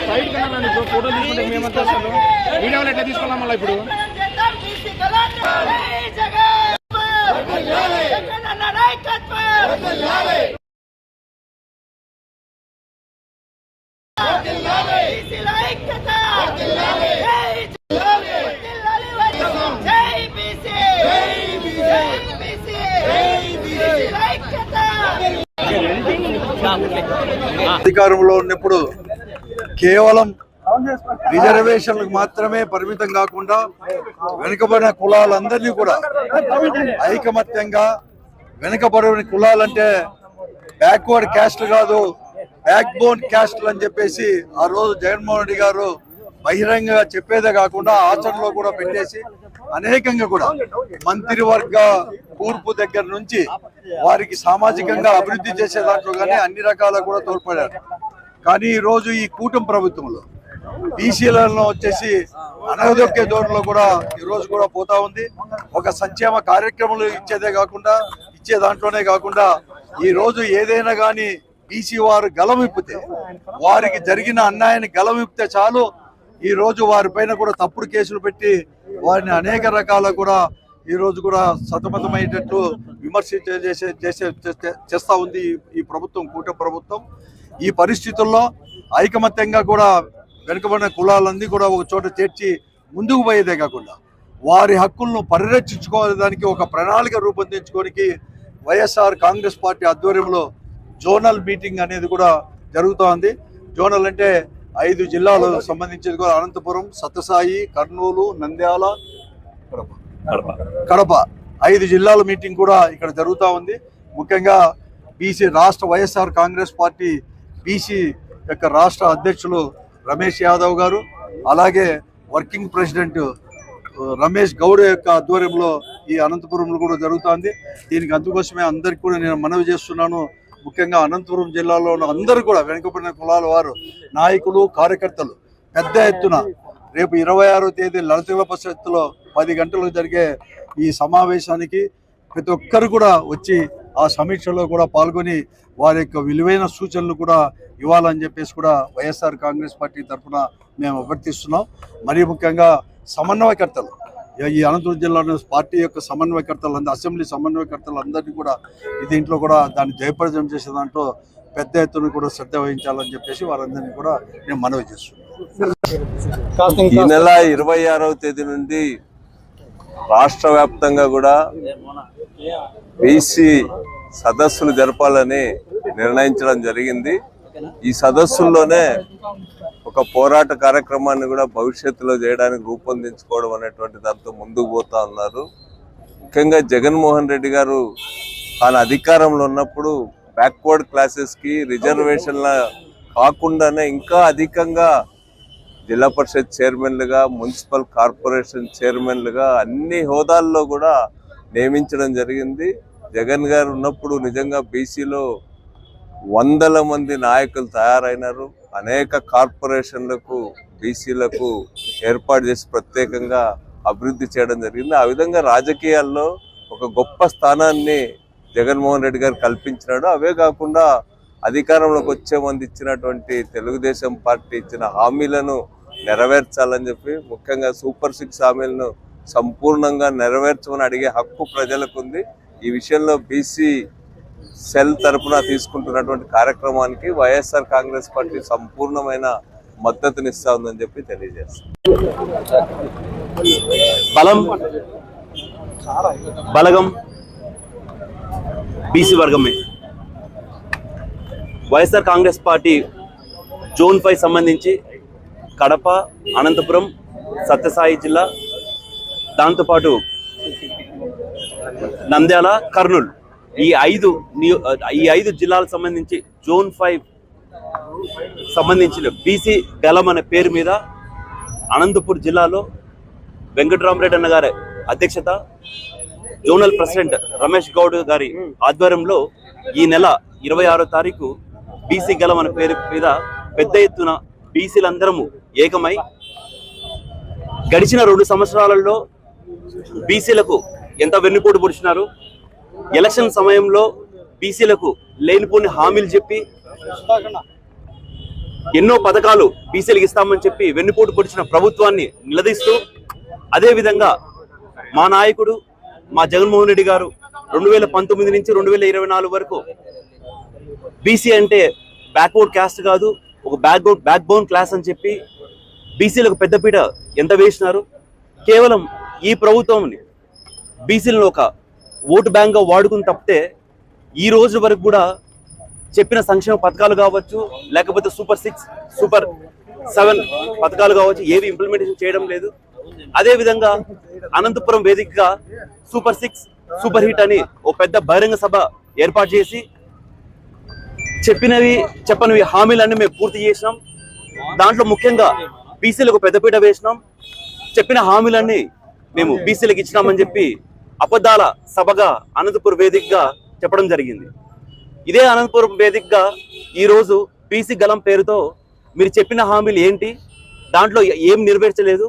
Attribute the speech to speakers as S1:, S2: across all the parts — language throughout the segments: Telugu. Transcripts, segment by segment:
S1: సైడ్ కన్నా ఫోటో తీసుకుంటే మేమంతా అసలు వీడియోలు ఎట్లా తీసుకున్నాం మళ్ళీ ఇప్పుడు
S2: అధికారంలో ఉన్నప్పుడు కేవలం రిజర్వేషన్లకు మాత్రమే పరిమితం కాకుండా వెనుకబడిన కులాలందరినీ కూడా ఐకమత్యంగా వెనుకబడిన కులాలంటే బ్యాక్వర్డ్ క్యాస్ట్ కాదు బ్యాక్ బోన్ క్యాస్ట్లు అని చెప్పేసి ఆ రోజు జగన్మోహన్ రెడ్డి గారు బహిరంగంగా చెప్పేదే కాకుండా ఆచరణలో కూడా పెట్టేసి అనేకంగా కూడా మంత్రివర్గ కూర్పు దగ్గర నుంచి వారికి సామాజికంగా అభివృద్ధి చేసే దాంట్లో కానీ అన్ని రకాల కూడా తోడ్పడారు. కానీ ఈరోజు ఈ కూటమి ప్రభుత్వంలో బీసీలలో వచ్చేసి అనగదొక్కే ధోరణిలో కూడా ఈరోజు కూడా పోతా ఉంది. ఒక సంక్షేమ కార్యక్రమాలు ఇచ్చే దాంట్లోనే కాకుండా ఈ రోజు ఏదైనా కానీ బీసీ వారు గలమిప్పితే వారికి జరిగిన అన్యాయాన్ని గలమిప్పితే చాలు ఈ రోజు వారిపైన కూడా తప్పుడు కేసులు పెట్టి వారిని అనేక రకాల కూడా ఈ రోజు కూడా సతమతమయ్యేటట్టు విమర్శ చేస్తూ ఉంది ఈ ప్రభుత్వం, కూటమి ప్రభుత్వం. ఈ పరిస్థితుల్లో ఐకమత్యంగా కూడా వెనుకబడిన కులాలన్నీ కూడా ఒక చోట చేర్చి ముందుకు పోయేదే కాకుండా వారి హక్కులను పరిరక్షించుకోవడానికి ఒక ప్రణాళిక రూపొందించుకోనికి వైఎస్ఆర్ కాంగ్రెస్ పార్టీ ఆధ్వర్యంలో జోనల్ మీటింగ్ అనేది కూడా జరుగుతూ ఉంది. జోనల్ అంటే 5 జిల్లాలకు సంబంధించింది కూడా అనంతపురం, సత్యసాయి, కర్నూలు, నంద్యాల, కడప 5 జిల్లాల మీటింగ్ కూడా ఇక్కడ జరుగుతూ ఉంది. ముఖ్యంగా బీసీ రాష్ట్ర వైఎస్ఆర్ కాంగ్రెస్ పార్టీ బీసీ యొక్క రాష్ట్ర అధ్యక్షులు రమేష్ యాదవ్ గారు, అలాగే వర్కింగ్ ప్రెసిడెంట్ రమేష్ గౌడ్ యొక్క ఆధ్వర్యంలో ఈ అనంతపురంలో కూడా జరుగుతుంది. దీనికి అందుకోసమే అందరికీ కూడా నేను మనవి చేస్తున్నాను. ముఖ్యంగా అనంతపురం జిల్లాలో ఉన్న అందరూ కూడా వెనుకబడిన కులాల వారు నాయకులు, కార్యకర్తలు పెద్ద ఎత్తున రేపు 26వ తేదీ లలిత పరిషత్తులో 10 గంటలకు జరిగే ఈ సమావేశానికి ప్రతి ఒక్కరు కూడా వచ్చి ఆ సమీక్షలో కూడా పాల్గొని వారి యొక్క విలువైన సూచనలు కూడా ఇవ్వాలని చెప్పేసి కూడా వైఎస్ఆర్ కాంగ్రెస్ పార్టీ తరఫున మేము అభ్యర్థిస్తున్నాం. మరీ ముఖ్యంగా సమన్వయకర్తలు, ఈ అనంతపురం జిల్లాలో పార్టీ యొక్క సమన్వయకర్తలు, అసెంబ్లీ సమన్వయకర్తలు అందరినీ కూడా దీంట్లో కూడా దాన్ని జయప్రదం చేసే దాంట్లో పెద్ద ఎత్తున కూడా శ్రద్ధ వహించాలని చెప్పేసి వారందరినీ కూడా నేను మనవి చేస్తున్నాను.
S3: ఈ నెల 26వ తేదీ నుండి రాష్ట్ర వ్యాప్తంగా కూడా బీసీ సదస్సులు జరపాలని నిర్ణయించడం జరిగింది. ఈ సదస్సుల్లోనే ఒక పోరాట కార్యక్రమాన్ని కూడా భవిష్యత్తులో చేయడానికి రూపొందించుకోవడం అనేటువంటి దాంతో ముందుకు పోతా ఉన్నారు. ముఖ్యంగా జగన్మోహన్ రెడ్డి గారు తాను అధికారంలో ఉన్నప్పుడు బ్యాక్వర్డ్ క్లాసెస్కి రిజర్వేషన్ల కాకుండానే ఇంకా అధికంగా జిల్లా పరిషత్ చైర్మన్లుగా, మున్సిపల్ కార్పొరేషన్ చైర్మన్లుగా అన్ని హోదాల్లో కూడా నియమించడం జరిగింది. జగన్ గారు ఉన్నప్పుడు నిజంగా బీసీలో 100ల మంది నాయకులు తయారైనారు. అనేక కార్పొరేషన్లకు బీసీలకు ఏర్పాటు చేసి ప్రత్యేకంగా అభివృద్ధి చేయడం జరిగింది. ఆ విధంగా రాజకీయాల్లో ఒక గొప్ప స్థానాన్ని జగన్మోహన్ రెడ్డి గారు కల్పించినాడు. అవే కాకుండా అధికారంలోకి వచ్చే మంది ఇచ్చినటువంటి తెలుగుదేశం పార్టీ ఇచ్చిన హామీలను నెరవేర్చాలని చెప్పి, ముఖ్యంగా సూపర్ 6 హామీలను సంపూర్ణంగా నెరవేర్చమని అడిగే హక్కు ప్రజలకు ఉంది. ఈ విషయంలో బీసీ సెల్ తరపున తీసుకుంటున్నటువంటి కార్యక్రమానికి వైఎస్ఆర్ కాంగ్రెస్ పార్టీ సంపూర్ణమైన మద్దతునిస్తా ఉందని చెప్పి తెలియజేస్తాం.
S4: బలగం బీసీ వర్గమే. వైఎస్ఆర్ కాంగ్రెస్ పార్టీ జోన్ 5 సంబంధించి కడప, అనంతపురం, సత్యసాయి జిల్లా, దాంతోపాటు నంద్యాల, కర్నూలు ఈ 5 జిల్లాలకు సంబంధించి జోన్ 5 సంబంధించిన బీసీ గలం అనే పేరు మీద అనంతపూర్ జిల్లాలో వెంకటరామరెడ్డి అన్న గారి అధ్యక్షత, జోనల్ ప్రెసిడెంట్ రమేష్ గౌడ్ గారి ఆధ్వర్యంలో ఈ నెల 26వ తారీఖు బీసీ గలం అనే పేరు మీద పెద్ద ఎత్తున బీసీలందరము ఏకమై గడిచిన 2 సంవత్సరాలలో బీసీలకు ఎంత వెన్నుపోటు పొడిచినారు, ఎలక్షన్ సమయంలో బీసీలకు లేనిపోని హామీలు చెప్పి ఎన్నో పథకాలు బీసీలకు ఇస్తామని చెప్పి వెన్నుపోటు పొడిచిన ప్రభుత్వాన్ని నిలదీస్తూ, అదేవిధంగా మా నాయకుడు మా జగన్మోహన్ రెడ్డి గారు 2019 నుంచి 2024 వరకు బీసీ అంటే బ్యాక్వర్డ్ క్యాస్ట్ కాదు, ఒక బ్యాక్ బోన్ క్లాస్ అని చెప్పి బీసీలకు పెద్దపీట ఎంత వేసినారు. కేవలం ఈ ప్రభుత్వంని బీసీలను ఒక ఓటు బ్యాంక్గా వాడుకుని తప్పితే ఈ రోజు వరకు కూడా చెప్పిన సంక్షేమ పథకాలు కావచ్చు, లేకపోతే సూపర్ 6, సూపర్ 7 పథకాలు కావచ్చు, ఏవి ఇంప్లిమెంటేషన్ చేయడం లేదు. అదేవిధంగా అనంతపురం వేదికగా సూపర్ 6 సూపర్ హిట్ అని ఓ పెద్ద బహిరంగ సభ ఏర్పాటు చేసి చెప్పనివి హామీలన్నీ మేము పూర్తి చేసినాం. దాంట్లో ముఖ్యంగా బీసీలకు పెద్దపీట వేసినాం. చెప్పిన హామీలన్నీ మేము బీసీలకు ఇచ్చినామని చెప్పి అబద్ధాల సభగా అనంతపురం వేదికగా చెప్పడం జరిగింది. ఇదే అనంతపురం వేదికగా ఈరోజు బీసీ గలం పేరుతో మీరు చెప్పిన హామీలు ఏంటి, దాంట్లో ఏం నెరవేర్చలేదు,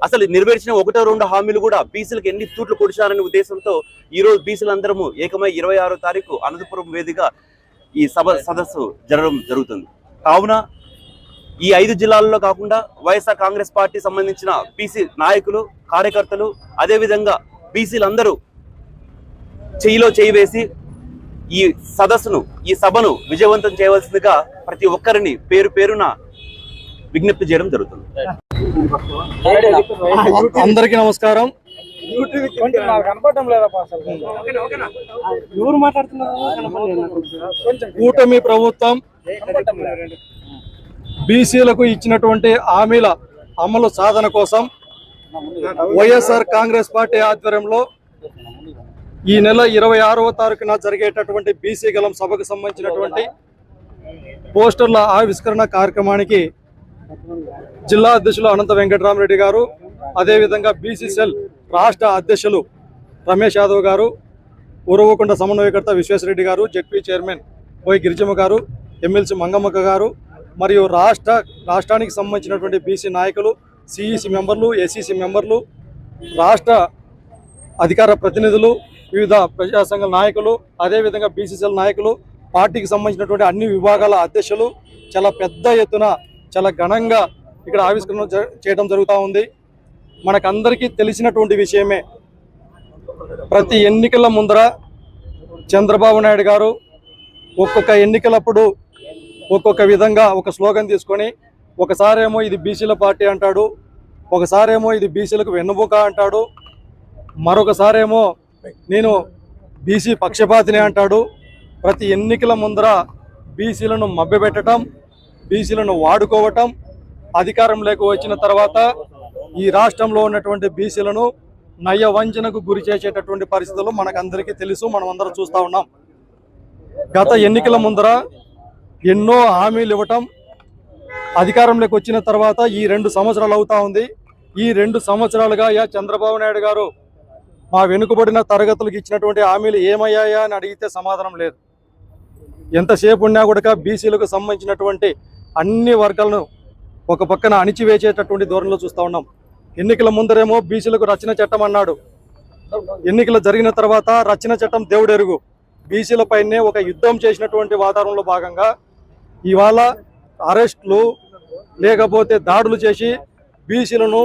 S4: అసలు నెరవేర్చిన 1-2 హామీలు కూడా బీసీలకు ఎన్ని తూట్లు పొడిచారనే ఉద్దేశంతో ఈరోజు బీసీలందరము ఏకమై 26వ తారీఖు అనంతపురం వేదికగా ఈ సదస్సు జరగడం జరుగుతుంది. కావున ఈ 5 జిల్లాల్లో కాకుండా వైఎస్ఆర్ కాంగ్రెస్ పార్టీ సంబంధించిన బీసీ నాయకులు, కార్యకర్తలు, అదేవిధంగా బీసీలందరూ చేయిలో చేయి వేసి ఈ సదస్సును, ఈ సభను విజయవంతం చేయవలసిందిగా ప్రతి ఒక్కరిని పేరు పేరున విజ్ఞప్తి చేయడం జరుగుతుంది.
S5: అందరికీ నమస్కారం. కూటమి ప్రభుత్వం బీసీలకు ఇచ్చినటువంటి హామీల అమలు సాధన కోసం వైఎస్ఆర్ కాంగ్రెస్ పార్టీ ఆధ్వర్యంలో ఈ నెల 26వ తారీఖున జరిగేటటువంటి బీసీ గలం సభకు సంబంధించినటువంటి పోస్టర్ల ఆవిష్కరణ కార్యక్రమానికి జిల్లా అధ్యక్షులు అనంత వెంకటరామరెడ్డి గారు, అదేవిధంగా బీసీసీఎల్ రాష్ట్ర అధ్యక్షులు రమేష్ యాదవ్ గారు, ఉరవకొండ సమన్వయకర్త విశ్వేశ్వరరెడ్డి గారు, జెడ్పీ చైర్మన్ బోయ్ గిరిజమ్మ గారు, ఎమ్మెల్సీ మంగమ్మక్క గారు, మరియు రాష్ట్రానికి సంబంధించినటువంటి బీసీ నాయకులు, సిఈసి మెంబర్లు, ఎస్ఈసి మెంబర్లు, రాష్ట్ర అధికార ప్రతినిధులు, వివిధ ప్రజా సంఘ నాయకులు, అదేవిధంగా బీసీసీఎల్ నాయకులు, పార్టీకి సంబంధించినటువంటి అన్ని విభాగాల అధ్యక్షులు చాలా పెద్ద ఎత్తున చాలా ఘనంగా ఇక్కడ ఆవిష్కరణ చేయడం జరుగుతూ ఉంది. మనకందరికీ తెలిసినటువంటి విషయమే, ప్రతి ఎన్నికల ముందర చంద్రబాబు నాయుడు గారు ఒక్కొక్క ఎన్నికలప్పుడు ఒక్కొక్క విధంగా ఒక స్లోగన్ తీసుకొని, ఒకసారేమో ఇది బీసీల పార్టీ అంటాడు, ఒకసారేమో ఇది బీసీలకు వెన్నుముక అంటాడు, మరొకసారేమో నేను బీసీ పక్షపాతిని అంటాడు. ప్రతి ఎన్నికల ముందర బీసీలను మభ్యపెట్టడం, బీసీలను వాడుకోవటం, అధికారంలోకి వచ్చిన తర్వాత ఈ రాష్ట్రంలో ఉన్నటువంటి బీసీలను నయ వంచనకు గురి చేసేటటువంటి పరిస్థితులు మనకందరికీ తెలుసు, మనం అందరం చూస్తూ ఉన్నాం. గత ఎన్నికల ముందర ఎన్నో హామీలు ఇవ్వటం, అధికారంలోకి వచ్చిన తర్వాత ఈ 2 సంవత్సరాలు అవుతా ఉంది. ఈ 2 సంవత్సరాలుగా చంద్రబాబు నాయుడు గారు మా వెనుకబడిన తరగతులకు ఇచ్చినటువంటి హామీలు ఏమయ్యాయా అని అడిగితే సమాధానం లేదు. ఎంతసేపు ఉన్నా కూడా బీసీలకు సంబంధించినటువంటి అన్ని వర్గాలను ఒక పక్కన అణిచివేసేటటువంటి ధోరణిలో చూస్తూ ఉన్నాం. ఎన్నికల ముందరేమో బీసీలకు రచన చట్టం అన్నాడు, ఎన్నికలు జరిగిన తర్వాత రచన చట్టం దేవుడెరుగు, బీసీలపైనే ఒక యుద్ధం చేసినటువంటి వాతావరణంలో భాగంగా ఇవాళ అరెస్టులు లేకపోతే దాడులు చేసి బీసీలను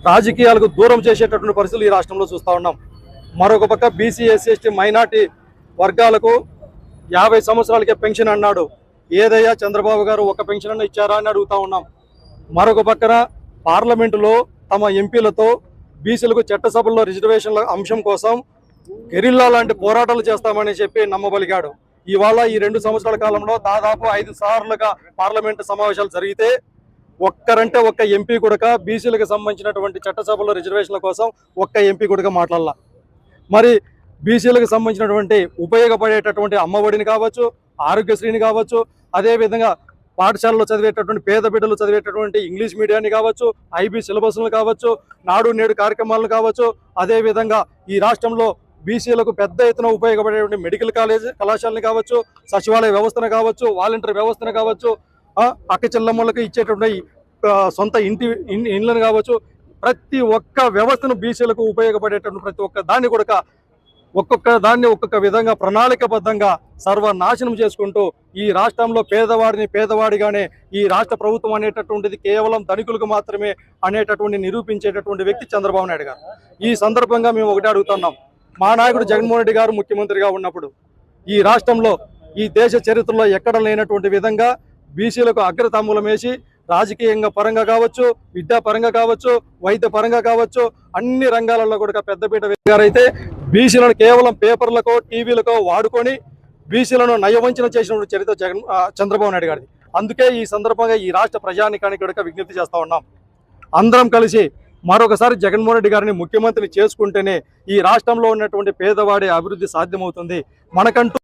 S5: రాజకీయాలకు దూరం చేసేటటువంటి పరిస్థితులు ఈ రాష్ట్రంలో చూస్తూ ఉన్నాం. మరొక పక్క బీసీ, ఎస్సీ, ఎస్టీ, మైనార్టీ వర్గాలకు 50 సంవత్సరాలకే పెన్షన్ అన్నాడు. ఏదయ్యా చంద్రబాబు గారు ఒక పెన్షన్ అన్న ఇచ్చారా అని అడుగుతా ఉన్నాం. మరొక పక్కన పార్లమెంటులో తమ ఎంపీలతో బీసీలకు చట్టసభల్లో రిజర్వేషన్ల అంశం కోసం గెరిల్లా లాంటి పోరాటాలు చేస్తామని చెప్పి నమ్మబలిగాడు. ఇవాళ ఈ 2 సంవత్సరాల కాలంలో దాదాపు 5 సార్లుగా పార్లమెంటు సమావేశాలు జరిగితే ఒక్కరంటే ఒక్క ఎంపీ కూడా బీసీలకు సంబంధించినటువంటి చట్టసభలో రిజర్వేషన్ల కోసం ఒక్క ఎంపీ కూడా మాట్లాడాల. మరి బీసీలకు సంబంధించినటువంటి ఉపయోగపడేటటువంటి అమ్మఒడిని కావచ్చు, ఆరోగ్యశ్రీని కావచ్చు, అదేవిధంగా పాఠశాలలో చదివేటటువంటి పేద బిడ్డలు చదివేటటువంటి ఇంగ్లీష్ మీడియాన్ని కావచ్చు, ఐబీ సిలబస్లను కావచ్చు, నాడు నేడు కార్యక్రమాలను కావచ్చు, అదేవిధంగా ఈ రాష్ట్రంలో బీసీలకు పెద్ద ఎత్తున ఉపయోగపడేటువంటి మెడికల్ కళాశాలని కావచ్చు, సచివాలయ వ్యవస్థను కావచ్చు, వాలంటీర్ వ్యవస్థను కావచ్చు, అక్క చెల్లమ్మలకు ఇచ్చేటువంటి సొంత ఇండ్లను కావచ్చు, ప్రతి ఒక్క వ్యవస్థను బీసీలకు ఉపయోగపడేటువంటి ప్రతి ఒక్క దాన్ని కూడా ఒక్కొక్క దాన్ని ఒక్కొక్క విధంగా ప్రణాళికబద్ధంగా సర్వనాశనం చేసుకుంటూ ఈ రాష్ట్రంలో పేదవాడిగానే ఈ రాష్ట్ర ప్రభుత్వం అనేటటువంటిది కేవలం ధనికులకు మాత్రమే అనేటటువంటి నిరూపించేటటువంటి వ్యక్తి చంద్రబాబు నాయుడు గారు. ఈ సందర్భంగా మేము ఒకటి అడుగుతున్నాం, మా నాయకుడు జగన్మోహన్ రెడ్డి గారు ముఖ్యమంత్రిగా ఉన్నప్పుడు ఈ రాష్ట్రంలో ఈ దేశ చరిత్రలో ఎక్కడ లేనటువంటి విధంగా బీసీలకు అగ్రతాంబూలం వేసి రాజకీయంగా పరంగా కావచ్చు, విద్యా పరంగా కావచ్చు, వైద్య పరంగా కావచ్చు, అన్ని రంగాలలో కూడా పెద్దపీట గారైతే బీసీలను కేవలం పేపర్లకో టీవీలకో వాడుకొని బీసీలను నయవంచన చేసినటువంటి చరిత్ర చంద్రబాబు నాయుడు గారిది. అందుకే ఈ సందర్భంగా ఈ రాష్ట్ర ప్రజానికానికి కూడా విజ్ఞప్తి చేస్తా ఉన్నాం, అందరం కలిసి మరొకసారి జగన్మోహన్ రెడ్డి గారిని ముఖ్యమంత్రిని చేసుకుంటేనే ఈ రాష్ట్రంలో ఉన్నటువంటి పేదవాడి అభివృద్ధి సాధ్యమవుతుంది. మనకంటూ